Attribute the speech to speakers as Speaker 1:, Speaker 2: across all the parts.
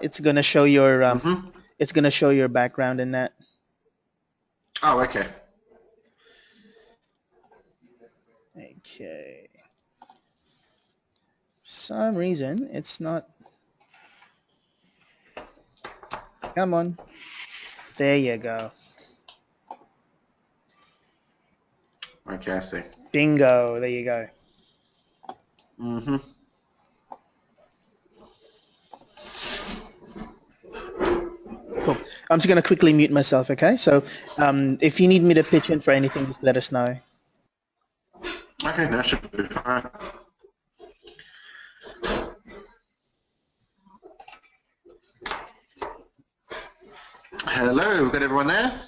Speaker 1: It's gonna show your
Speaker 2: Mm-hmm.
Speaker 1: it's gonna show your background in that.
Speaker 2: Oh, okay.
Speaker 1: Okay. For some reason it's not. Come on. There you go.
Speaker 2: Okay, I see.
Speaker 1: Bingo. There you go.
Speaker 2: Mm-hmm.
Speaker 1: Cool. I'm just gonna quickly mute myself. Okay. So if you need me to pitch in for anything, just let us know.
Speaker 2: Okay, that should be fine. Hello, got everyone there?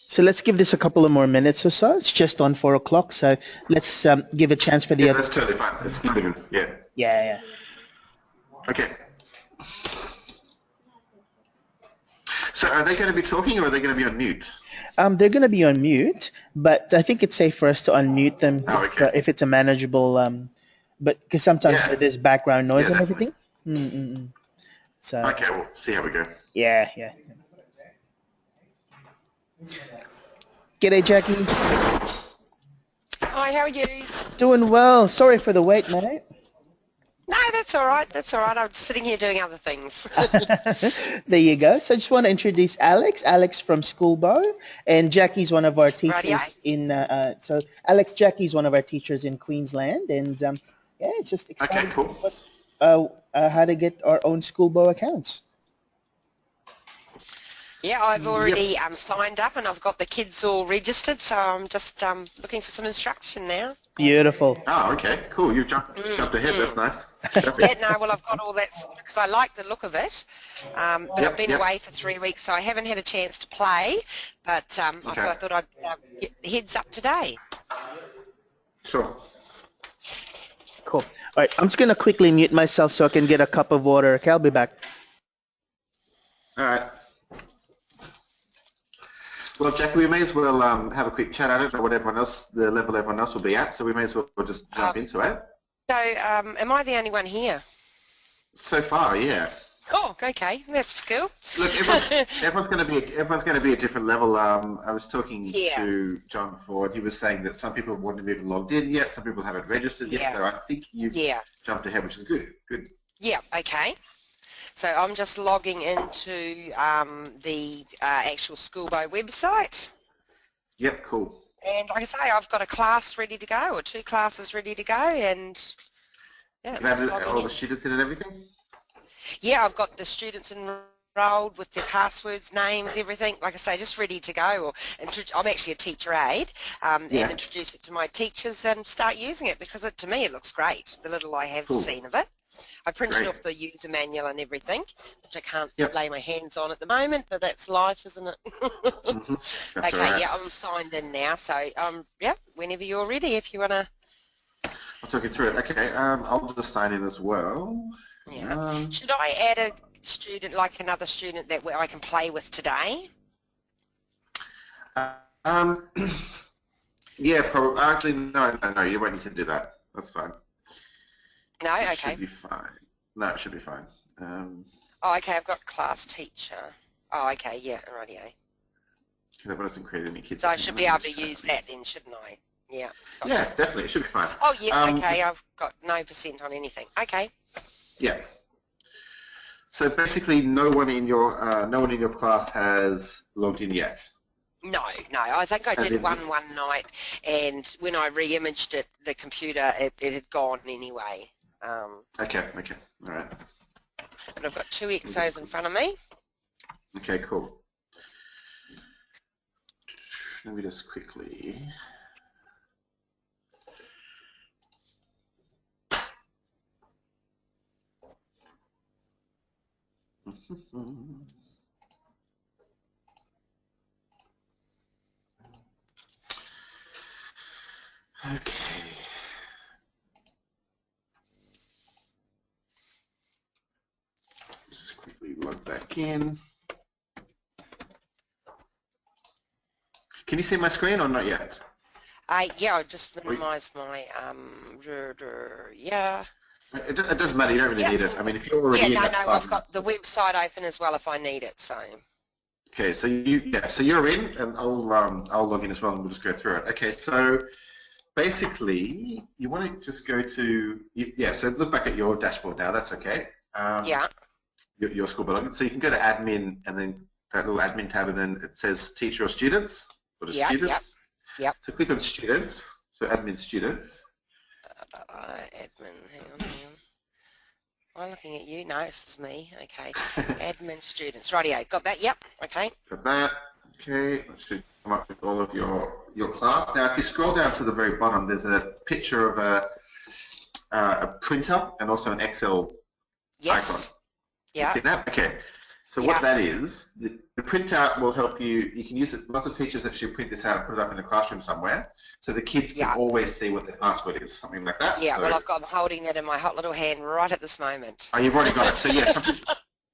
Speaker 1: So let's give this a couple of more minutes or so. It's just on 4 o'clock, so let's give a chance for the
Speaker 2: Yeah,
Speaker 1: other.
Speaker 2: that's totally fine. It's not even, yeah.
Speaker 1: Yeah, yeah.
Speaker 2: Okay. So are they going to be talking or are they going to be on mute?
Speaker 1: They're going to be on mute, but I think it's safe for us to unmute them
Speaker 2: Oh, okay.
Speaker 1: if it's a manageable. But because sometimes
Speaker 2: Yeah.
Speaker 1: there's background
Speaker 2: Yeah,
Speaker 1: noise and
Speaker 2: definitely.
Speaker 1: everything. Mm-mm-mm. So
Speaker 2: Okay, we'll see how we go.
Speaker 1: yeah, yeah. G'day, Jackie.
Speaker 3: Hi, how are you?
Speaker 1: Doing well. Sorry for the wait, mate.
Speaker 3: No, that's all right. That's all right. I'm just sitting here doing other things.
Speaker 1: There you go. So I just want to introduce Alex. Alex from Skoolbo, and Jackie's one of our
Speaker 3: Radio?
Speaker 1: teachers in. So Alex, Jackie's one of our teachers in Queensland, and yeah, it's just
Speaker 2: Okay,
Speaker 1: excited to
Speaker 2: cool.
Speaker 1: see what how to get our own Skoolbo accounts.
Speaker 3: Yeah, I've
Speaker 2: Yep.
Speaker 3: already signed up and I've got the kids all registered, so I'm just looking for some instruction now.
Speaker 1: Beautiful.
Speaker 2: Oh, okay, cool. You jumped ahead. That's
Speaker 3: Mm.
Speaker 2: nice.
Speaker 3: Yeah,
Speaker 2: Perfect.
Speaker 3: no, well, I've got all that sorted because I like the look of it, but I've
Speaker 2: Yep,
Speaker 3: been
Speaker 2: yep.
Speaker 3: away for 3 weeks, so I haven't had a chance to play, but so
Speaker 2: Okay,
Speaker 3: I thought I'd get the heads up today.
Speaker 2: sure.
Speaker 1: Cool. All right, I'm just gonna quickly mute myself so I can get a cup of water. Okay, I'll be back.
Speaker 2: All right. Well, Jackie, we may as well have a quick chat. I don't know what everyone else, the level everyone else will be at, so we may as well just
Speaker 3: Um,
Speaker 2: jump into it.
Speaker 3: so, am I the only one here?
Speaker 2: So far, yeah.
Speaker 3: Oh, okay, that's cool.
Speaker 2: Look, everyone's going to be at different level. I was talking
Speaker 3: Yeah,
Speaker 2: to John before, and he was saying that some people wouldn't have even logged in yet, some people haven't registered yet.
Speaker 3: yeah,
Speaker 2: So I think you've
Speaker 3: yeah,
Speaker 2: jumped ahead, which is good. Good.
Speaker 3: yeah, okay. So I'm just logging into the actual Skoolbo website.
Speaker 2: Yep. Cool.
Speaker 3: And like I say, I've got a class ready to go, or two classes ready to go, and yeah,
Speaker 2: You
Speaker 3: just
Speaker 2: have
Speaker 3: logging
Speaker 2: all the
Speaker 3: in.
Speaker 2: students in and everything.
Speaker 3: Yeah, I've got the students enrolled with their passwords, names, everything. Like I say, just ready to go. Or I'm actually a teacher aide, and
Speaker 2: Yeah.
Speaker 3: introduce it to my teachers and start using it because to me it looks great. The little I have
Speaker 2: Cool.
Speaker 3: seen of it. I printed
Speaker 2: Great.
Speaker 3: off the user manual and everything, which I can't
Speaker 2: Yep.
Speaker 3: lay my hands on at the moment, but that's life, isn't it?
Speaker 2: Mhm. That's all
Speaker 3: Okay,
Speaker 2: right.
Speaker 3: yeah, I'm signed in now, so yeah, whenever you're ready, if you wanna,
Speaker 2: I'll talk you through it. Okay. I'll just sign in as well. Hang
Speaker 3: yeah.
Speaker 2: on.
Speaker 3: Should I add a student, like another student that I can play with today?
Speaker 2: Um, yeah, probably. Actually, no. You won't need to do that. That's fine.
Speaker 3: No,
Speaker 2: It
Speaker 3: okay.
Speaker 2: should be fine. No, it should be fine. Um,
Speaker 3: Oh, okay, I've got class teacher. Oh, okay, yeah, radio.
Speaker 2: that doesn't create any kids.
Speaker 3: So I
Speaker 2: Hang
Speaker 3: should
Speaker 2: on,
Speaker 3: be
Speaker 2: let me
Speaker 3: able to
Speaker 2: just
Speaker 3: use
Speaker 2: copy.
Speaker 3: that then, shouldn't I? Yeah,
Speaker 2: Yeah,
Speaker 3: gotcha.
Speaker 2: definitely. It should be fine.
Speaker 3: Oh, yes,
Speaker 2: The,
Speaker 3: okay, I've got no percent on anything. Okay.
Speaker 2: yeah. So basically, no one in your class has logged in yet.
Speaker 3: No, I think I
Speaker 2: As
Speaker 3: did
Speaker 2: in,
Speaker 3: one night, and when I re-imaged it, the computer, it had gone anyway.
Speaker 2: okay, all right.
Speaker 3: But I've got two
Speaker 2: Let me just,
Speaker 3: exos in front of me.
Speaker 2: okay, cool. Let me just quickly. Okay. quickly log back in. Can you see my screen or not yet?
Speaker 3: Yeah, I'll just minimise my, yeah.
Speaker 2: It doesn't matter, you don't really need it. I mean, if you're already
Speaker 3: Yeah,
Speaker 2: in,
Speaker 3: no,
Speaker 2: that's
Speaker 3: no,
Speaker 2: fine.
Speaker 3: I've got the website open as well if I need it, so.
Speaker 2: Okay, so you're in, and I'll log in as well, and we'll just go through it. Okay, so basically, you want to just go to, so look back at your dashboard now, that's okay.
Speaker 3: Yeah.
Speaker 2: Your Skoolbo login. So you can go to admin, and then that little admin tab, and then it says teacher or students, or the students.
Speaker 3: Yep.
Speaker 2: So click on students, so admin students.
Speaker 3: Admin, hang on. I'm looking at you. No, this is me. Okay. Admin students. Rightio. Got that? Yep. Okay.
Speaker 2: Got that. Okay. That should come up with all of your class. Now, if you scroll down to the very bottom, there's a picture of a printer and also an Excel icon.
Speaker 3: Yeah.
Speaker 2: You see that? Okay. So what that is, the printout will help you. You can use it. Lots of teachers actually print this out and put it up in the classroom somewhere, so the kids can always see what their password is, something like that.
Speaker 3: Yeah.
Speaker 2: So,
Speaker 3: well, I'm holding that in my hot little hand right at this moment.
Speaker 2: Oh, you've already got it. So yeah,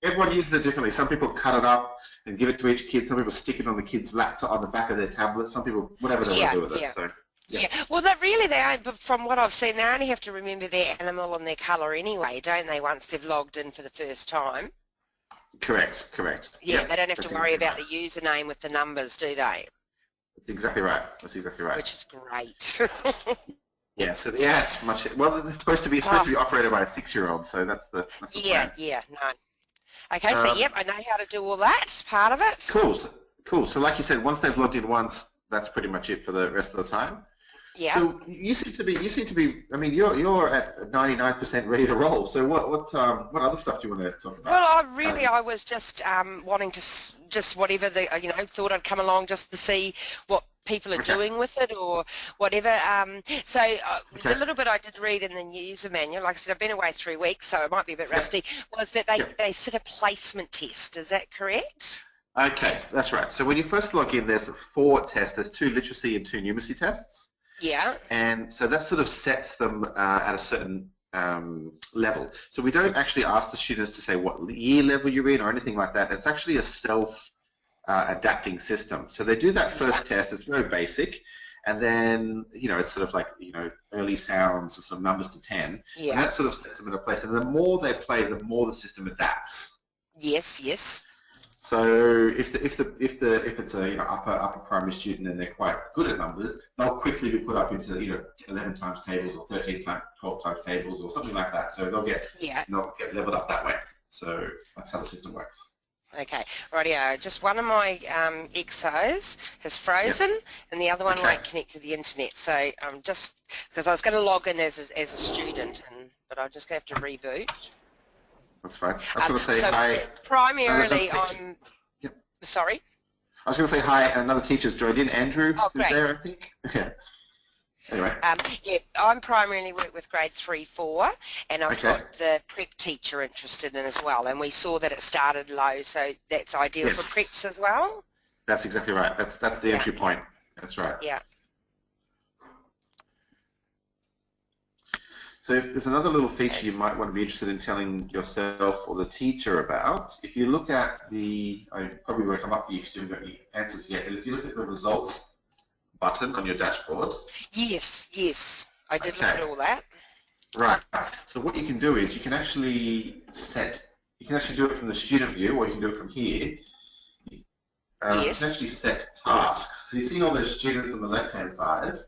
Speaker 2: everyone uses it differently. Some people cut it up and give it to each kid. Some people stick it on the kid's laptop, on the back of their tablet. Some people, whatever they want to do with it. So.
Speaker 3: Yeah, well, but from what I've seen, they only have to remember their animal and their colour anyway, don't they, once they've logged in for the first time?
Speaker 2: Correct.
Speaker 3: Yeah, they don't have to worry about the username with the numbers, do they?
Speaker 2: That's exactly right.
Speaker 3: Which is great.
Speaker 2: Yeah, so it's much, well, it's supposed to be operated by a 6-year-old, so that's the plan.
Speaker 3: No. Okay, so I know how to do all that, part of it.
Speaker 2: Cool. So like you said, once they've logged in once, that's pretty much it for the rest of the time.
Speaker 3: Yeah.
Speaker 2: So you seem to be. I mean, you're at 99% ready to roll. So what other stuff do you want to talk about?
Speaker 3: Well, I was just wanting to just whatever thought I'd come along just to see what people are doing with it or whatever. The little bit I did read in the user manual, like I said, I've been away 3 weeks, so I might be a bit rusty. Was that they set a placement test? Is that correct?
Speaker 2: Okay, that's right. So when you first log in, there's 4 tests. There's 2 literacy and 2 numeracy tests.
Speaker 3: Yeah.
Speaker 2: And so that sort of sets them at a certain level. So we don't actually ask the students to say what year level you're in or anything like that. It's actually a self-adapting system. So they do that first test. It's very basic. And then, it's sort of like, early sounds and some numbers to 10. Yeah. And that sort of sets them in a place. And the more they play, the more the system adapts.
Speaker 3: Yes.
Speaker 2: So if it's a upper primary student and they're quite good at numbers, they'll quickly be put up into 11 times tables or 13 times 12 times tables or something like that. So they'll get leveled up that way. So that's how the system works.
Speaker 3: Okay, rightio. Just one of my Exos has frozen, and the other one won't connect to the internet. So I'm just because I was going to log in as a student, but I'm just going to have to reboot.
Speaker 2: That's fine. I was going to say hi.
Speaker 3: Primarily, sorry?
Speaker 2: I was going to say hi. Another teacher's joined in. Andrew is there, I think. Yeah. Anyway.
Speaker 3: I'm primarily work with grade 3-4, and I've got the prep teacher interested in as well. And we saw that it started low, so that's ideal for preps as well.
Speaker 2: That's exactly right. That's the entry point. That's right.
Speaker 3: Yeah.
Speaker 2: So there's another little feature you might want to be interested in telling yourself or the teacher about. If you look at I probably won't come up for you because you haven't got any answers yet, but if you look at the results button on your dashboard.
Speaker 3: Yes. I did look at all that.
Speaker 2: Right. So what you can do is you can actually do it from the student view, or you can do it from here. You can actually set tasks. So you see all those students on the left-hand side?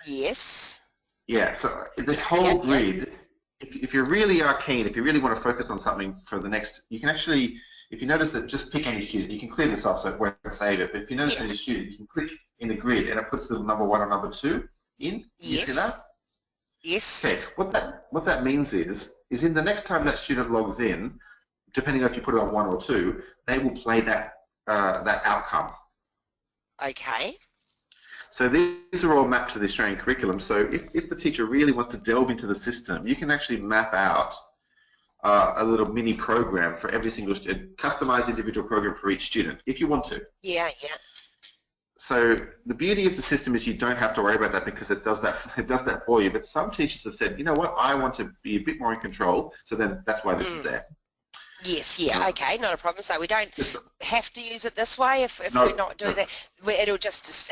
Speaker 3: Yes.
Speaker 2: Yeah, so this whole grid, if you really are keen, if you really want to focus on something for the next, you can actually, if you notice that, just pick any student. You can clear this off so it won't save it, but if you notice any student, you can click in the grid and it puts the number 1 or number 2 in. You see that?
Speaker 3: Yes.
Speaker 2: Okay, what that means is in the next time that student logs in, depending on if you put it on 1 or 2, they will play that outcome.
Speaker 3: Okay.
Speaker 2: So these are all mapped to the Australian curriculum. So if the teacher really wants to delve into the system, you can actually map out a little mini program for every single student, customized individual program for each student, if you want to.
Speaker 3: Yeah.
Speaker 2: So the beauty of the system is you don't have to worry about that because it does that for you. But some teachers have said, you know what, I want to be a bit more in control, so then that's why this is there.
Speaker 3: Yes, yeah, okay, not a problem. So we don't
Speaker 2: Just,
Speaker 3: have to use it this way if we're
Speaker 2: no,
Speaker 3: not doing
Speaker 2: no,
Speaker 3: that. It'll just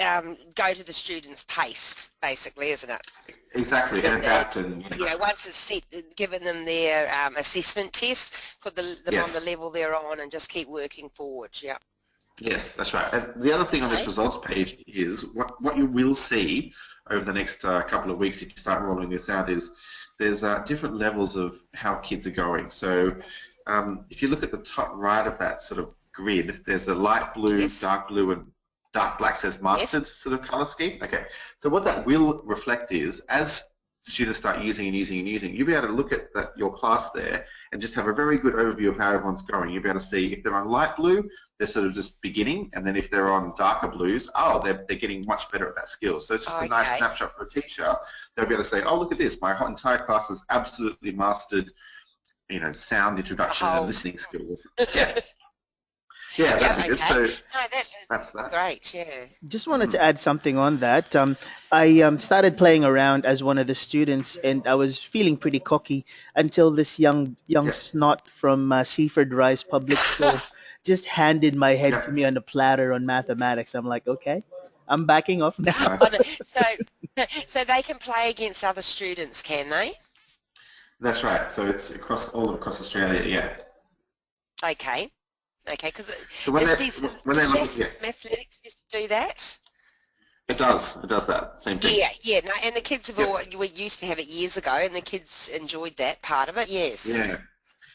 Speaker 3: go to the student's pace, basically, isn't it?
Speaker 2: exactly, and adapt and
Speaker 3: Once it's set, given them their assessment test, put them on the
Speaker 2: yes.
Speaker 3: level they're on and just keep working forward, yeah.
Speaker 2: Yes, that's right. And the other thing on this
Speaker 3: Okay.
Speaker 2: results page is what you will see over the next couple of weeks if you start rolling this out is there's different levels of how kids are going. So if you look at the top right of that sort of grid, there's a light
Speaker 3: Yes.
Speaker 2: blue, and dark black says
Speaker 3: Yes.
Speaker 2: mastered sort of color scheme. Okay, so what that will reflect is as students start using and using and using, you'll be able to look at your class there and just have a very good overview of how everyone's going. You'll be able to see if they're on light blue, they're sort of just beginning, and then if they're on darker blues, oh, they're getting much better at that skill. So it's just a nice
Speaker 3: Okay.
Speaker 2: snapshot for a teacher. They'll be able to say, oh, look at this, my entire class has absolutely mastered, sound introduction and listening skills. Yeah, yeah, that'd be good.
Speaker 3: Okay.
Speaker 2: So
Speaker 3: No,
Speaker 2: that's that.
Speaker 3: great, yeah.
Speaker 1: Just wanted to add something on that. I started playing around as one of the students, and I was feeling pretty cocky until this young
Speaker 2: Yeah,
Speaker 1: snot from Seaford Rise Public School just handed my head to
Speaker 2: yeah,
Speaker 1: me on a platter on mathematics. I'm like, okay, I'm backing off now.
Speaker 2: nice.
Speaker 3: So they can play against other students, can they?
Speaker 2: That's right. So it's all across Australia. Yeah.
Speaker 3: Okay. Okay, because
Speaker 2: So when they look at
Speaker 3: athletics used to do that.
Speaker 2: it does that same thing.
Speaker 3: Yeah, no, and the kids have
Speaker 2: Yep.
Speaker 3: we used to have it years ago, and the kids enjoyed that part of it. Yes.
Speaker 2: Yeah.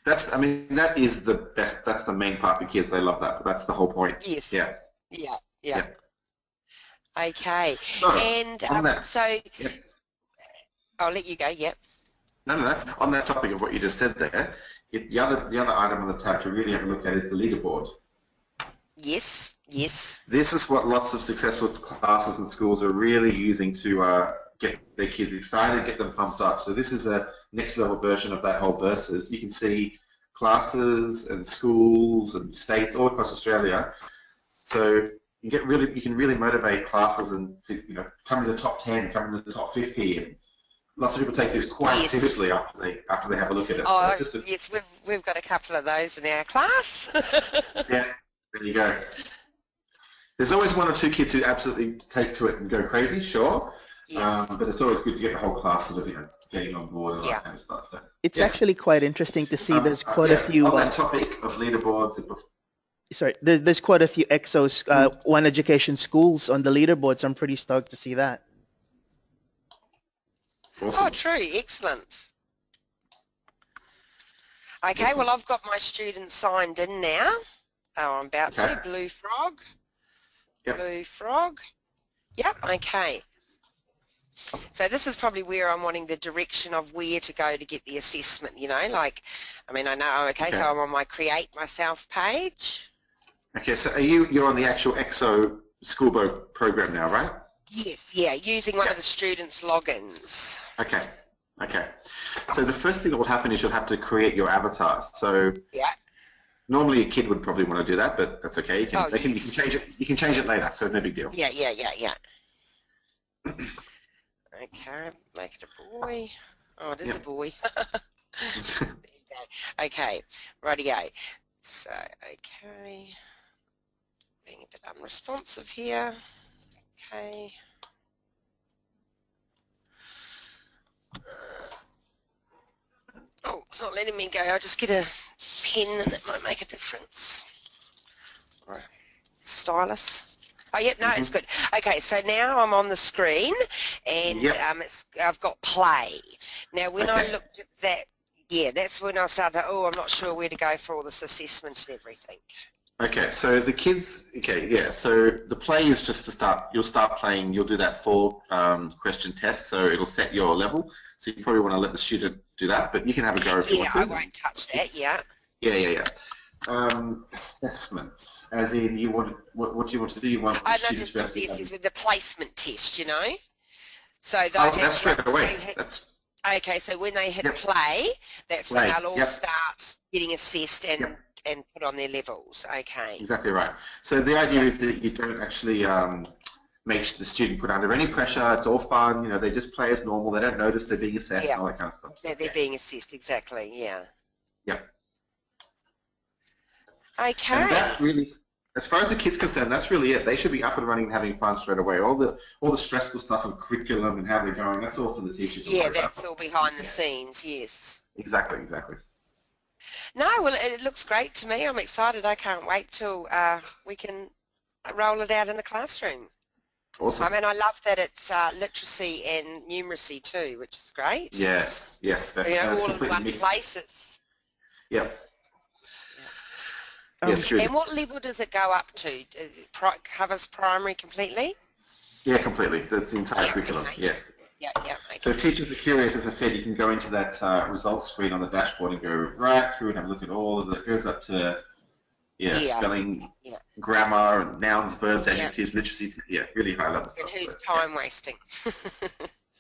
Speaker 2: That is the best. That's the main part for kids. They love that. That's the whole point.
Speaker 3: Yes.
Speaker 2: Yeah.
Speaker 3: Yeah. Yeah.
Speaker 2: Yeah.
Speaker 3: Okay.
Speaker 2: So
Speaker 3: And
Speaker 2: on that,
Speaker 3: so
Speaker 2: yeah.
Speaker 3: I'll let you go. Yep.
Speaker 2: No. On that topic of what you just said there, the other item on the tab to really have a look at is the leaderboard.
Speaker 3: Yes. Yes.
Speaker 2: This is what lots of successful classes and schools are really using to get their kids excited, get them pumped up. So this is a next level version of that whole versus. You can see classes and schools and states all across Australia. So you can really motivate classes and to, come to the top 10, come to the top 50, and lots of people take this quite
Speaker 3: Yes.
Speaker 2: seriously after they have a look at it. So
Speaker 3: Oh,
Speaker 2: it's just
Speaker 3: yes. We've got a couple of those in our class.
Speaker 2: yeah, there you go. There's always one or two kids who absolutely take to it and go crazy, sure.
Speaker 3: Yes.
Speaker 2: But it's always good to get the whole class sort of, getting on board and all
Speaker 3: Yeah.
Speaker 2: that kind of stuff. So,
Speaker 1: It's
Speaker 2: yeah.
Speaker 1: actually quite interesting to see. There's quite a
Speaker 2: Yeah,
Speaker 1: few.
Speaker 2: on that topic of leaderboards,
Speaker 1: Sorry, there's quite a few EXOs, One Education schools on the leaderboards. I'm pretty stoked to see that.
Speaker 2: awesome.
Speaker 3: Oh, true. Excellent. Okay, well, I've got my students signed in now. Oh, I'm about to.
Speaker 2: Okay.
Speaker 3: Blue frog.
Speaker 2: Yep.
Speaker 3: Blue frog. Yep, okay. So this is probably where I'm wanting the direction of where to go to get the assessment, I know, okay, so I'm on my Create Myself page.
Speaker 2: Okay, so you're on the actual EXO Skoolbo program now, right?
Speaker 3: Yes, yeah, using one of the students' logins.
Speaker 2: Okay. So the first thing that will happen is you'll have to create your avatar. So
Speaker 3: Yeah.
Speaker 2: normally a kid would probably want to do that, but that's okay. You can
Speaker 3: Yes.
Speaker 2: change it. You can change it later, so no big deal.
Speaker 3: Yeah. Okay, make it a boy. Oh, it is a boy. There you go. Okay, rightio. So, okay, being a bit unresponsive here. Okay. Oh, it's not letting me go. I'll just get a pen and that might make a difference. Or a stylus. Oh, yep, no, it's good. Okay, so now I'm on the screen and I've got play. Now, when I looked at that, that's when I started, I'm not sure where to go for all this assessment and everything.
Speaker 2: Okay, so the kids, so the play is just to start, you'll start playing, you'll do that 4 question test, so it'll set your level, so you probably want to let the student do that, but you can have a go if you want to.
Speaker 3: Yeah, I won't touch that, yeah.
Speaker 2: Yeah. Assessments, as in what do you want to do? You want the students to be able to
Speaker 3: this is with the placement test, So
Speaker 2: that's straight away.
Speaker 3: Okay, so when they hit play, that's when they'll all start getting assessed and put on their levels. Okay.
Speaker 2: Exactly right. So the idea is that you don't actually make the student put under any pressure. It's all fun. They just play as normal. They don't notice they're being assessed and all that kind of stuff.
Speaker 3: So they're being assessed, exactly. Yeah.
Speaker 2: Yep. And
Speaker 3: Okay.
Speaker 2: that's really, as far as the kids concerned, that's really it. They should be up and running and having fun straight away. All the stressful stuff of curriculum and how they're going, that's all for the teachers to
Speaker 3: Yeah,
Speaker 2: worry about.
Speaker 3: that's all behind the
Speaker 2: Yeah,
Speaker 3: scenes, yes.
Speaker 2: exactly, exactly.
Speaker 3: No, well, it looks great to me. I'm excited. I can't wait till we can roll it out in the classroom.
Speaker 2: Awesome.
Speaker 3: And I love that it's literacy and numeracy too, which is great.
Speaker 2: Yes, yes, that's
Speaker 3: All in
Speaker 2: completely
Speaker 3: one
Speaker 2: mixed.
Speaker 3: place. It's
Speaker 2: Yep.
Speaker 3: yeah.
Speaker 2: Yes, good.
Speaker 3: And what level does it go up to? Covers primary completely?
Speaker 2: Yeah, completely. That's the entire
Speaker 3: Yeah.
Speaker 2: curriculum.
Speaker 3: Okay.
Speaker 2: Yes.
Speaker 3: Yeah. Yeah.
Speaker 2: So
Speaker 3: Okay.
Speaker 2: if teachers are curious, as I said, you can go into that results screen on the dashboard and go right through and have a look at all of the, it goes up to, yeah,
Speaker 3: Yeah.
Speaker 2: spelling,
Speaker 3: Yeah.
Speaker 2: grammar, and nouns, verbs,
Speaker 3: Yeah.
Speaker 2: adjectives, literacy, yeah, really high level
Speaker 3: And
Speaker 2: stuff.
Speaker 3: who's
Speaker 2: So,
Speaker 3: time wasting?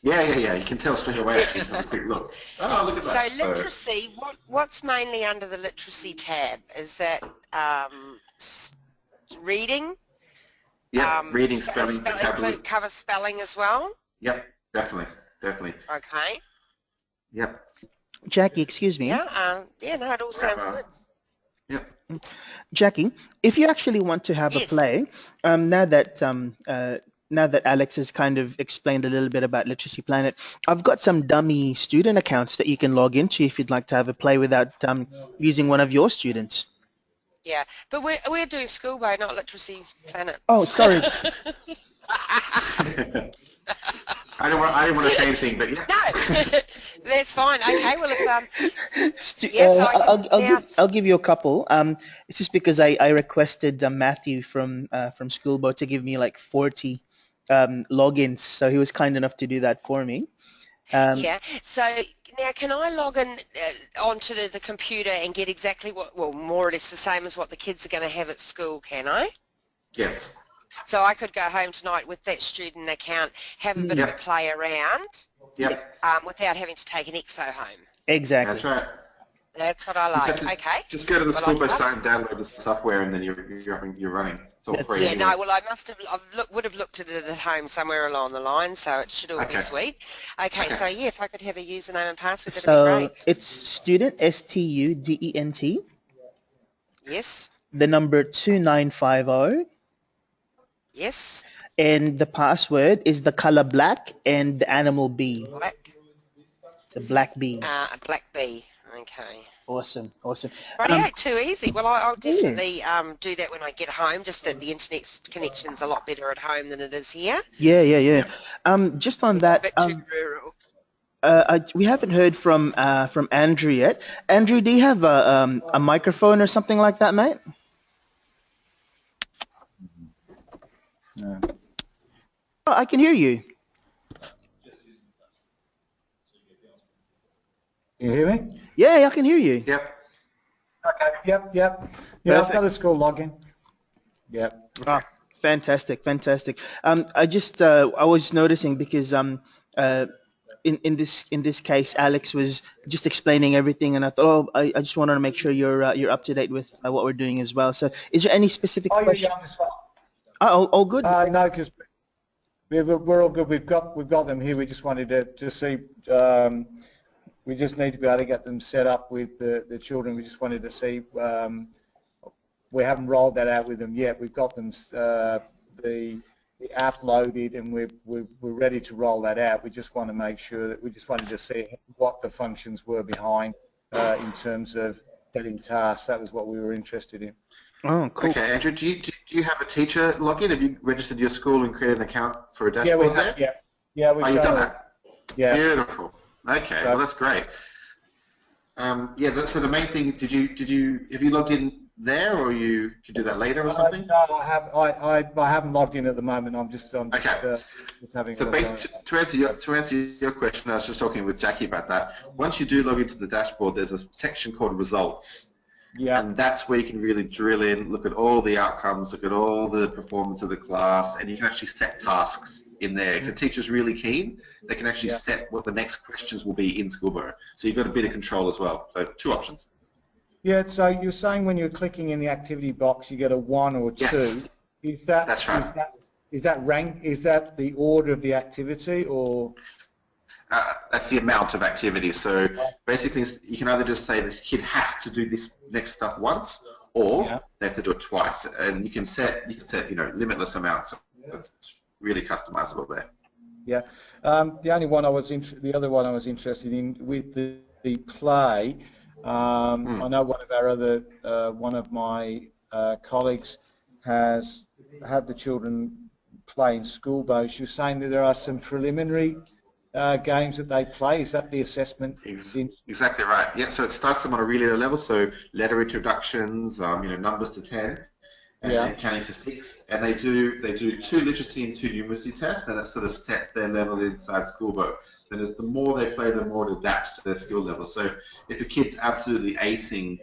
Speaker 2: yeah. You can tell straight away actually, just have a quick look. Oh, look at
Speaker 3: So
Speaker 2: that. So,
Speaker 3: literacy, what's mainly under the literacy tab? Is that reading?
Speaker 2: yep, reading,
Speaker 3: Spell,
Speaker 2: spelling, vocabulary.
Speaker 3: cover spelling as well?
Speaker 2: Yep, definitely.
Speaker 3: Okay.
Speaker 2: Yep,
Speaker 1: Jackie, excuse me.
Speaker 3: Yeah, no, it all sounds
Speaker 2: grammar.
Speaker 3: good.
Speaker 2: Yep.
Speaker 1: Jackie, if you actually want to have a
Speaker 3: Yes.
Speaker 1: play, now that Alex has kind of explained a little bit about Literacy Planet, I've got some dummy student accounts that you can log into if you'd like to have a play without using one of your students.
Speaker 3: Yeah, but we're doing Skoolbo, not Literacy Planet.
Speaker 1: Oh, sorry.
Speaker 2: I didn't want to say anything, but yeah.
Speaker 3: No, that's fine. Okay, well,
Speaker 1: Stu-
Speaker 3: yes, I can now.
Speaker 1: I'll give you a couple. It's just because I requested Matthew from Skoolbo to give me like 40 logins, so he was kind enough to do that for me. Um,
Speaker 3: Yeah, so now can I log in onto the computer and get exactly what, well, more or less the same as what the kids are going to have at school, can I?
Speaker 2: Yes.
Speaker 3: So I could go home tonight with that student account, have a bit of a
Speaker 2: Yep.
Speaker 3: play around
Speaker 2: Yep.
Speaker 3: without having to take an exo home.
Speaker 2: That's
Speaker 1: exactly.
Speaker 2: right.
Speaker 3: That's what I
Speaker 2: You just
Speaker 3: like.
Speaker 2: have to
Speaker 3: Okay.
Speaker 2: just go to the
Speaker 3: Well, I'd
Speaker 2: Skoolbo
Speaker 3: love.
Speaker 2: site and download the software, and then you're running. It's all
Speaker 1: That's
Speaker 2: free
Speaker 3: Yeah,
Speaker 1: it.
Speaker 2: anyway.
Speaker 3: no, well, I must have, would have looked at it at home somewhere along the line, so it should all be
Speaker 2: Okay.
Speaker 3: sweet. Okay,
Speaker 2: Okay.
Speaker 3: so yeah, if I could have a username and password, that'd be
Speaker 1: So
Speaker 3: great.
Speaker 1: it's student student,
Speaker 3: Yes,
Speaker 1: the number 2950,
Speaker 3: yes,
Speaker 1: and the password is the color black and the animal bee.
Speaker 3: black,
Speaker 1: It's a black bee.
Speaker 3: a black bee. Okay.
Speaker 1: Awesome, awesome.
Speaker 3: Rightio, too easy. Well, I'll
Speaker 1: Yeah,
Speaker 3: definitely do that when I get home, just that the internet connection's a lot better at home than it is here.
Speaker 1: yeah.
Speaker 2: Yep.
Speaker 1: Just on
Speaker 3: It's a
Speaker 1: that,
Speaker 3: bit too rural.
Speaker 1: we haven't heard from Andrew yet. Andrew, do you have a microphone or something like that, mate?
Speaker 4: No.
Speaker 1: Oh, I can hear you.
Speaker 4: Can you hear me?
Speaker 1: Yeah, I can hear you.
Speaker 2: Yep.
Speaker 4: Okay. Yep. Yeah, I've
Speaker 1: Perfect.
Speaker 4: got a school login. Yep.
Speaker 1: Ah, fantastic. I was noticing because in this case, Alex was just explaining everything, and I thought, oh, I just wanted to make sure you're up to date with what we're doing as well. So, is there any specific
Speaker 4: Oh,
Speaker 1: question?
Speaker 4: yeah, that's fine.
Speaker 1: All good.
Speaker 4: No, because we're all good. We've got them here. We just wanted to see. We just need to be able to get them set up with the children. We just wanted to see. We haven't rolled that out with them yet. We've got them the app loaded, and we're ready to roll that out. We just want to make sure that we just wanted to see what the functions were behind in terms of getting tasks. That was what we were interested in.
Speaker 1: Oh, cool.
Speaker 2: Okay, Andrew, do you have a teacher login? Have you registered your school and created an account for a
Speaker 4: Yeah, we
Speaker 2: dashboard
Speaker 4: have.
Speaker 2: there?
Speaker 4: Yeah, we've
Speaker 2: Oh, you've
Speaker 4: done
Speaker 2: done
Speaker 4: all.
Speaker 2: that.
Speaker 4: Yeah.
Speaker 2: Beautiful. Okay, well that's great. So the main thing, have you logged in there, or you could do that later or something?
Speaker 4: No, I haven't logged in at the moment. I'm just
Speaker 2: Okay.
Speaker 4: just having a
Speaker 2: So
Speaker 4: look.
Speaker 2: to answer your question, I was just talking with Jackie about that. Once you do log into the dashboard, there's a section called results.
Speaker 4: Yeah.
Speaker 2: And that's where you can really drill in, look at all the outcomes, look at all the performance of the class, and you can actually set tasks in there. If the teacher's really keen, they can actually set what the next questions will be in Skoolbo. So you've got a bit of control as well. So two options.
Speaker 4: Yeah, so you're saying when you're clicking in the activity box, you get a 1 or 2.
Speaker 2: Yes,
Speaker 4: Is that
Speaker 2: that's right.
Speaker 4: is that rank? Is that the order of the activity, or?
Speaker 2: That's the amount of activity. So basically, you can either just say this kid has to do this next stuff once, or they have to do it twice. And you can set limitless amounts. It's really customizable there.
Speaker 4: Yeah. The other one I was interested in with the play. I know one of my colleagues has had the children play in Skoolbo. She was saying that there are some preliminary games that they play. Is that the assessment?
Speaker 2: Exactly right. Yeah. So it starts them on a really low level. So letter introductions, numbers to 10. And counting to 6, and they do 2 literacy and 2 numeracy tests, and it sort of sets their level inside Skoolbo. And the more they play, the more it adapts to their skill level. So if a kid's absolutely acing,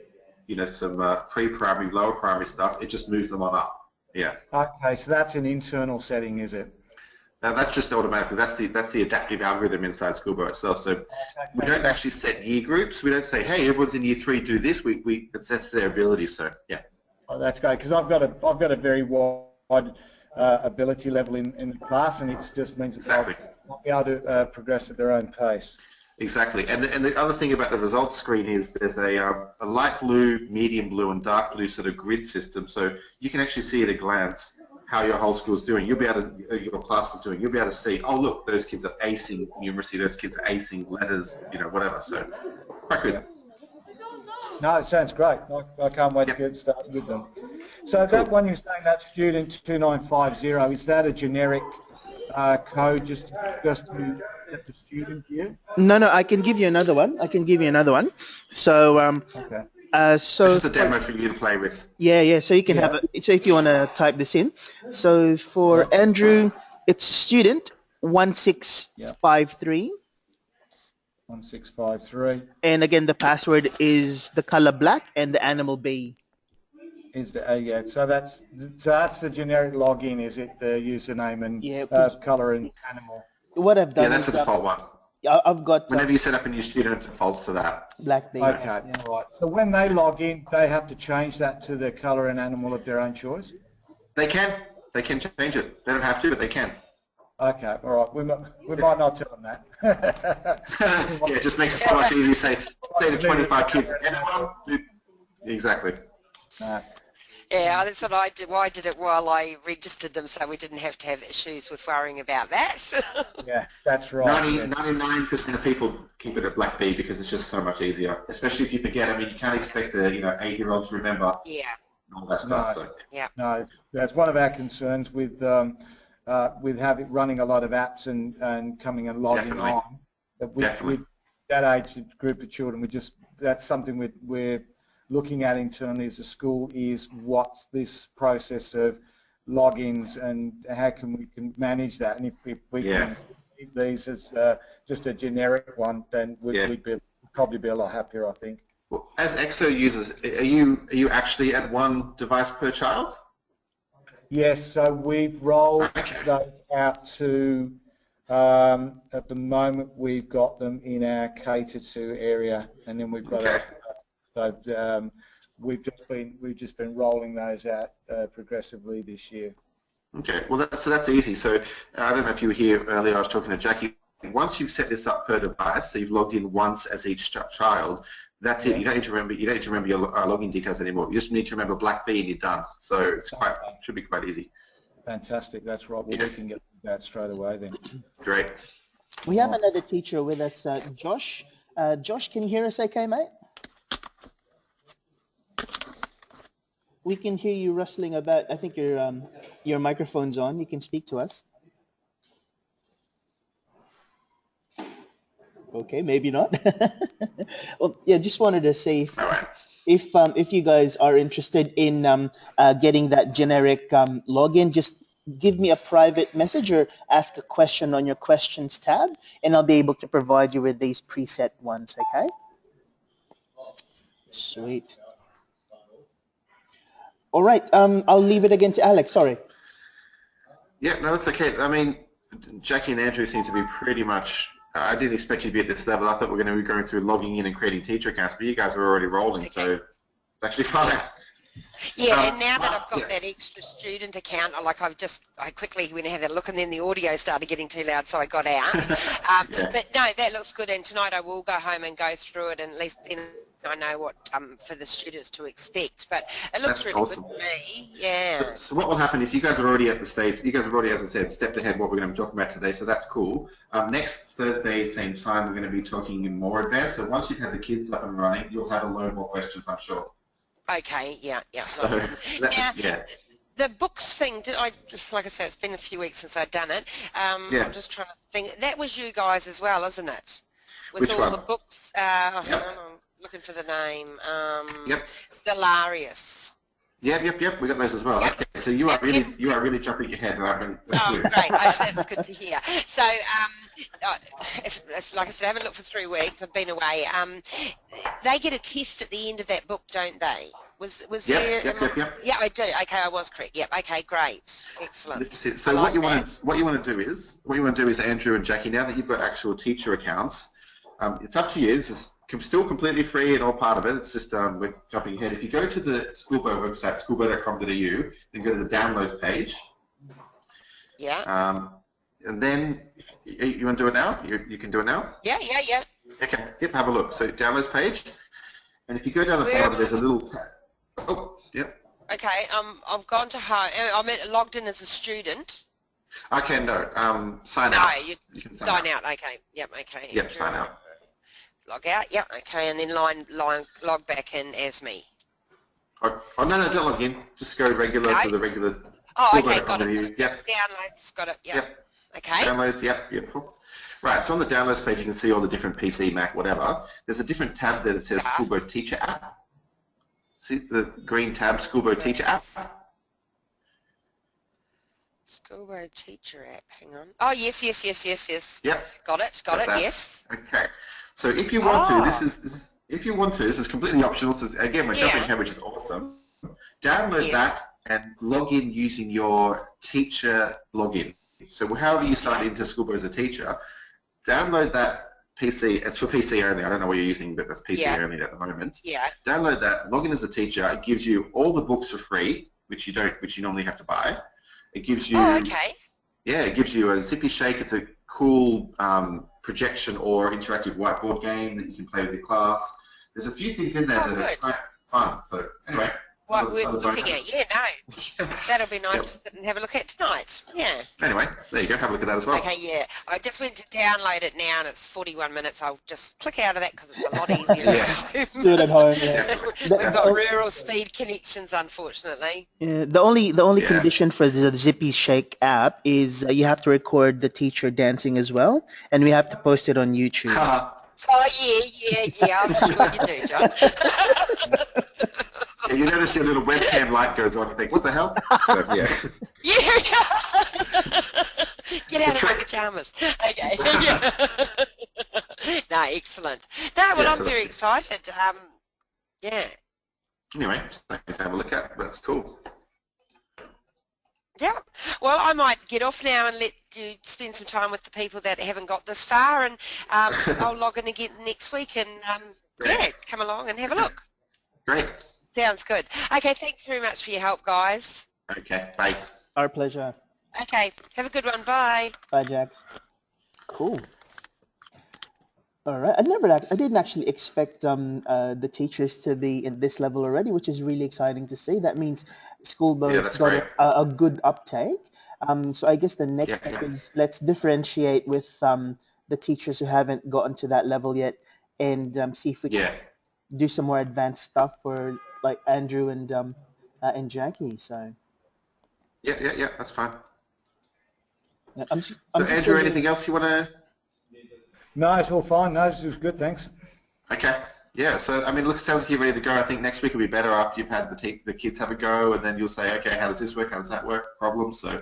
Speaker 2: some pre-primary, lower primary stuff, it just moves them on up. Yeah.
Speaker 4: Okay, so that's an internal setting, is it?
Speaker 2: Now that's just automatically. That's the adaptive algorithm inside Skoolbo itself. So we don't actually set year groups. We don't say, hey, everyone's in year 3, do this. It sets their ability. So yeah.
Speaker 4: Oh, that's great, because I've got a very wide ability level in the class, and it just means that they'll be able to progress at their own pace.
Speaker 2: Exactly, and the other thing about the results screen is there's a light blue, medium blue, and dark blue sort of grid system, so you can actually see at a glance how your whole school's doing. You'll be able to, your class is doing. You'll be able to see, oh look, those kids are acing numeracy, those kids are acing letters, whatever. So quite good.
Speaker 4: No, it sounds great. I can't wait to get started with them. So that one you're saying, that student 2950, is that a generic code just to get the student here?
Speaker 1: No, I can give you another one. So,
Speaker 2: okay. It's just a demo for you to play with.
Speaker 1: Yeah. So you can have it. So if you want to type this in. So for Andrew, it's student 1653.
Speaker 4: 1653.
Speaker 1: And again, the password is the color black and the animal bay.
Speaker 4: So that's the generic login, is it? The username and color and animal.
Speaker 1: What I've done.
Speaker 2: Yeah, that's the default one.
Speaker 1: I've got.
Speaker 2: Whenever you set up a new student, it defaults to that.
Speaker 1: Black bay.
Speaker 4: Okay, all right. So when they log in, they have to change that to the color and animal of their own choice.
Speaker 2: They can change it. They don't have to, but they can.
Speaker 4: Okay, all right. We might not tell them that.
Speaker 2: Yeah, it just makes it so much easier. Say to 25 kids, anyone? Exactly.
Speaker 3: Yeah, that's what I did. Well, I did it while I registered them, so we didn't have to have issues with worrying about that.
Speaker 4: Yeah, that's right.
Speaker 2: 99% of people keep it at Black Bee because it's just so much easier, especially if you forget. I mean, you can't expect a 8-year-old to remember all that stuff.
Speaker 4: No,
Speaker 2: so.
Speaker 3: Yeah.
Speaker 4: No, that's one of our concerns with running a lot of apps and coming and logging on. With that age group of children, that's something we're looking at internally as a school, is what's this process of logins and how we can manage that. And if we can keep these as just a generic one, then we'd probably be a lot happier, I think.
Speaker 2: Well, as EXO users, are you actually at one device per child?
Speaker 4: Yes, so we've rolled those out to, at the moment we've got them in our Cater to area, and then we've got we've just been rolling those out progressively this year.
Speaker 2: Okay, well that's easy. So I don't know if you were here earlier. I was talking to Jackie. Once you've set this up per device, so you've logged in once as each child. That's it. You don't need to remember. You don't need to remember your login details anymore. You just need to remember Black Bee, and you're done. So should be quite easy.
Speaker 4: Fantastic. That's right. Well, we can get that straight away then.
Speaker 2: Great.
Speaker 1: We have another teacher with us, Josh. Josh, can you hear us okay, mate? We can hear you rustling about. I think your microphone's on. You can speak to us. Okay, maybe not. Well, yeah, just wanted to say if you guys are interested in getting that generic login, just give me a private message or ask a question on your questions tab, and I'll be able to provide you with these preset ones. Okay. Sweet. All right. I'll leave it again to Alex. Sorry.
Speaker 2: Yeah, no, that's okay. I mean, Jackie and Andrew seem to be pretty much. I didn't expect you to be at this level. I thought we were going to be going through logging in and creating teacher accounts, but you guys are already rolling, so it's actually fine.
Speaker 3: Yeah, and now that I've got that extra student account, I quickly went and had a look, and then the audio started getting too loud, so I got out. But no, that looks good, and tonight I will go home and go through it, and at least then I know what for the students to expect, but it looks
Speaker 2: That's
Speaker 3: really
Speaker 2: awesome.
Speaker 3: good to me. Yeah.
Speaker 2: So what will happen is you guys are already at the stage, you guys have already, as I said, stepped ahead what we're going to be talking about today, so that's cool. Next Thursday, same time, we're going to be talking in more advance, so once you've had the kids up and running, you'll have a load more questions, I'm sure.
Speaker 3: Okay. Yeah. Yeah. No
Speaker 2: So,
Speaker 3: problem. Now,
Speaker 2: yeah.
Speaker 3: the books thing, like I said, it's been a few weeks since I'd done it.
Speaker 2: Yeah.
Speaker 3: I'm just trying to think. That was you guys as well, isn't it? With
Speaker 2: Which
Speaker 3: all
Speaker 2: one?
Speaker 3: the books. Hang
Speaker 2: Yep.
Speaker 3: on, I'm looking for the name.
Speaker 2: Yep.
Speaker 3: Stellarius.
Speaker 2: Yep. We got those as well.
Speaker 3: Yep.
Speaker 2: Okay, so you are really jumping ahead, and that's
Speaker 3: Oh,
Speaker 2: good.
Speaker 3: great. That's good to hear. So, like I said, I haven't looked for 3 weeks. I've been away. They get a test at the end of that book, don't they? Was there?
Speaker 2: Yep.
Speaker 3: Yeah, I do. Okay, I was correct. Yep. Okay, great. Excellent.
Speaker 2: So
Speaker 3: I
Speaker 2: what
Speaker 3: like
Speaker 2: you
Speaker 3: that.
Speaker 2: want to do is Andrew and Jackie, now that you've got actual teacher accounts, it's up to you. This is still completely free and all part of it. It's just we're jumping ahead. If you go to the Skoolbo website, skoolbo.com.au, then go to the downloads page.
Speaker 3: Yeah.
Speaker 2: And then you want to do it now? You can do it now?
Speaker 3: Yeah.
Speaker 2: Okay. Yep, have a look. So downloads page. And if you go down the bottom, there's a little tab. Oh, yep.
Speaker 3: Okay. I've gone to home. I'm logged in as a student.
Speaker 2: Okay, no. Sign
Speaker 3: No,
Speaker 2: out.
Speaker 3: you
Speaker 2: can
Speaker 3: sign out. Okay. Yep. Okay.
Speaker 2: Yep, sign out.
Speaker 3: Log out. Yep. Okay. And then log back in as me.
Speaker 2: Oh, no, don't log in. Just go regular to the regular.
Speaker 3: Oh, okay. Got it.
Speaker 2: Yep.
Speaker 3: Downloads. Got it. Yep. Okay.
Speaker 2: Downloads. Yep. Beautiful. Right. So on the downloads page, you can see all the different PC, Mac, whatever. There's a different tab there that says Skoolbo Teacher App. See the green tab, Skoolbo Teacher App.
Speaker 3: Skoolbo Teacher App. Hang on. Oh, yes.
Speaker 2: Yep.
Speaker 3: Got it. Yes.
Speaker 2: Okay. So if you want to, this is completely optional. So again, we're jumping ahead, which is awesome. Download that and log in using your teacher login. So however you signed into Skoolbo as a teacher, download that PC. It's for PC only. I don't know what you're using, but that's PC only at the moment.
Speaker 3: Yeah.
Speaker 2: Download that. Log in as a teacher. It gives you all the books for free, which you normally have to buy. It gives you.
Speaker 3: Oh, okay.
Speaker 2: Yeah, it gives you a Zippy Shake. It's a cool projection or interactive whiteboard game that you can play with your class. There's a few things in there that are quite fun. So anyway.
Speaker 3: What we're looking at, that'll be nice to sit and have a look at tonight. Yeah.
Speaker 2: Anyway, there you go. Have a look at that as well.
Speaker 3: Okay, yeah. I just went to download it now, and it's 41 minutes. I'll just click out of that because it's a lot easier at home.
Speaker 1: Do it at home. Yeah.
Speaker 3: We've got rural speed connections, unfortunately.
Speaker 1: Yeah, the only condition for the Zippy Shake app is you have to record the teacher dancing as well, and we have to post it on YouTube.
Speaker 3: Oh yeah. I'm sure you do, John.
Speaker 2: Yeah, you notice your little webcam light goes on and think, what the hell? But, yeah.
Speaker 3: Get out of my pajamas. Okay. No, excellent. No, well, I'm very excited. Yeah.
Speaker 2: Anyway, something to have a look at. That's cool.
Speaker 3: Yeah. Well, I might get off now and let you spend some time with the people that haven't got this far, and I'll log in again next week and, come along and have a look.
Speaker 2: Great.
Speaker 3: Sounds good. Okay, thanks very much for your help, guys.
Speaker 2: Okay, bye.
Speaker 1: Our pleasure.
Speaker 3: Okay, have a good one. Bye.
Speaker 1: Bye, Jax. Cool. All right. I didn't actually expect the teachers to be in this level already, which is really exciting to see. That means Skoolbo's got a good uptake. So I guess the next step is let's differentiate with the teachers who haven't gotten to that level yet, and see if we can do some more advanced stuff for like Andrew and Jackie. So.
Speaker 2: Yeah. That's fine.
Speaker 1: Yeah,
Speaker 2: so Andrew, anything else you want to?
Speaker 4: No, it's all fine. No, this was good. Thanks.
Speaker 2: Okay. Yeah. So I mean, look, it sounds like you're ready to go. I think next week will be better after you've had the kids have a go, and then you'll say, okay, how does this work? How does that work? Problems. So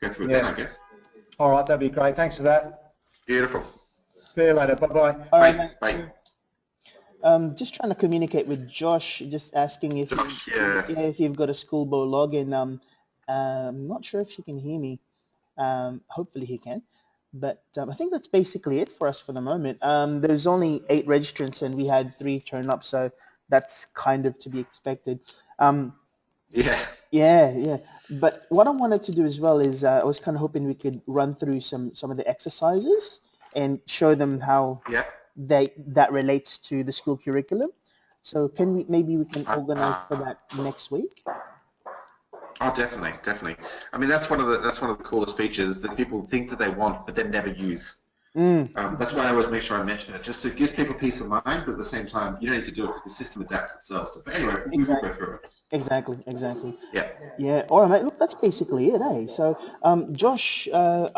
Speaker 2: go through it then, I guess.
Speaker 4: All right, that'd be great. Thanks for that.
Speaker 2: Beautiful.
Speaker 4: See you later. Bye-bye.
Speaker 1: All right.
Speaker 2: Bye.
Speaker 1: Just trying to communicate with Josh, just asking if you've got a Skoolbo login. I'm not sure if he can hear me. Hopefully he can. But I think that's basically it for us for the moment. There's only 8 registrants and we had 3 turn up, so that's kind of to be expected. Yeah. But what I wanted to do as well is I was kind of hoping we could run through some of the exercises and show them how that relates to the school curriculum. So can we can
Speaker 2: Uh,
Speaker 1: organize for
Speaker 2: uh,
Speaker 1: that next week?
Speaker 2: oh, definitely, definitely. I mean, that's one of the coolest features that people think that they want, but then never use.
Speaker 1: Mm,
Speaker 2: That's why I always make sure I mention it, just to give people peace of mind, but at the same time, you don't need to do it because the system adapts itself. So, but anyway, we will go
Speaker 1: exactly,
Speaker 2: through it.
Speaker 1: exactly.
Speaker 2: Yeah.
Speaker 1: Yeah. All right, mate. Look, that's basically it, eh? So, Josh, all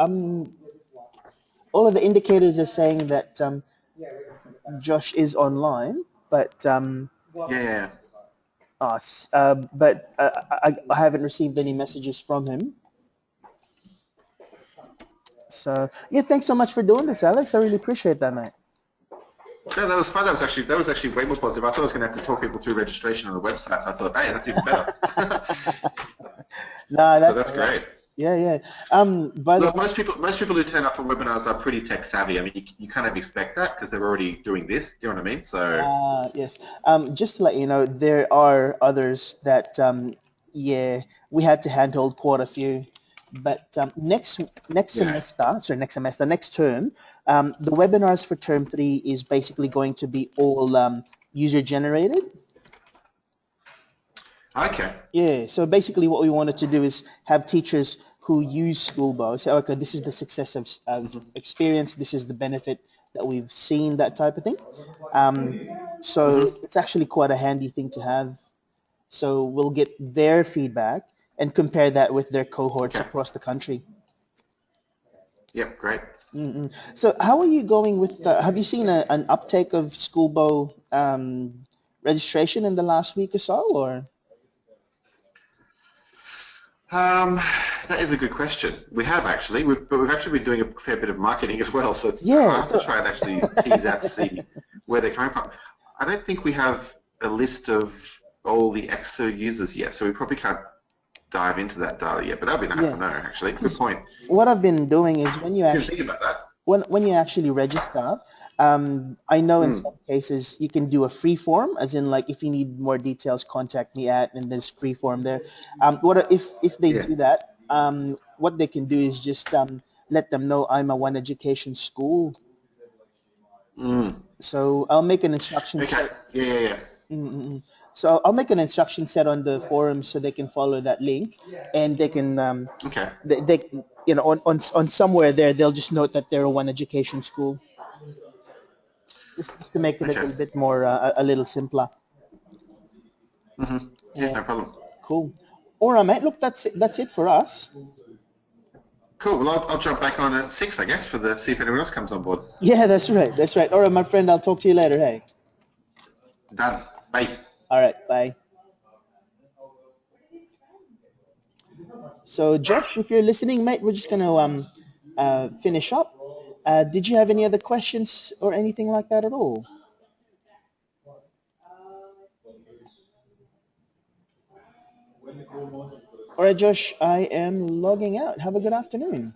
Speaker 1: of the indicators are saying that Josh is online, but
Speaker 2: Yeah, yeah, yeah.
Speaker 1: I haven't received any messages from him. So yeah, thanks so much for doing this, Alex. I really appreciate that, mate.
Speaker 2: No, that was fun. That was actually way more positive. I thought I was going to have to talk people through registration on the website. So I thought, hey, that's even better.
Speaker 1: No,
Speaker 2: So
Speaker 1: that's
Speaker 2: that's
Speaker 1: all right.
Speaker 2: great.
Speaker 1: Yeah, yeah. By the
Speaker 2: Look,
Speaker 1: way,
Speaker 2: most people who turn up on webinars are pretty tech savvy. I mean, you kind of expect that because they're already doing this. Do you know what I mean? So,
Speaker 1: yes. Just to let you know, there are others that, yeah, we had to handhold quite a few. But
Speaker 2: yeah.
Speaker 1: next term, the webinars for term three is basically going to be all user generated.
Speaker 2: Okay.
Speaker 1: Yeah, so basically what we wanted to do is have teachers who use Skoolbo say, okay, this is the success of
Speaker 2: Hmm.
Speaker 1: experience, this is the benefit that we've seen, that type of thing. Um, so
Speaker 2: Hmm.
Speaker 1: it's actually quite a handy thing to have. So we'll get their feedback and compare that with their cohorts
Speaker 2: Okay.
Speaker 1: across the country.
Speaker 2: Yep. Great.
Speaker 1: So how are you going with, have you seen an uptake of Skoolbo registration in the last week or so, or?
Speaker 2: Um, that is a good question. We have actually, but we've actually been doing a fair bit of marketing as well. So it's
Speaker 1: Yeah,
Speaker 2: hard to
Speaker 1: so
Speaker 2: try and actually tease out to see where they're coming from. I don't think we have a list of all the EXO users yet, so we probably can't dive into that data yet. But that'd be nice
Speaker 1: yeah,
Speaker 2: to know. Actually, good
Speaker 1: because
Speaker 2: point.
Speaker 1: what I've been doing is when you
Speaker 2: Didn't
Speaker 1: actually
Speaker 2: think about that.
Speaker 1: when you actually register, I know in some
Speaker 2: Mm.
Speaker 1: cases you can do a free form, as in like if you need more details, contact me at, and there's free form there. If they
Speaker 2: Yeah.
Speaker 1: do that? What they can do is just let them know I'm a one education school.
Speaker 2: Mm.
Speaker 1: So I'll make an instruction
Speaker 2: Okay.
Speaker 1: set.
Speaker 2: Yeah, yeah, yeah.
Speaker 1: So I'll make an instruction set on the forum so they can follow that link, and they can
Speaker 2: Okay.
Speaker 1: they on somewhere there they'll just note that they're a one education school. Just to make it a
Speaker 2: Okay.
Speaker 1: little bit more a little simpler.
Speaker 2: Yeah,
Speaker 1: Yeah,
Speaker 2: no problem.
Speaker 1: cool. All right, mate. Look, that's it for us.
Speaker 2: Cool. Well, I'll jump back on at 6, I guess, for the see if anyone else comes on board.
Speaker 1: Yeah, that's right. That's right. All right, my friend. I'll talk to you later. Hey.
Speaker 2: Done. Bye.
Speaker 1: All right. Bye. So, Josh, if you're listening, mate, we're just gonna finish up. Did you have any other questions or anything like that at all? All right, Josh. I am logging out. Have a good afternoon.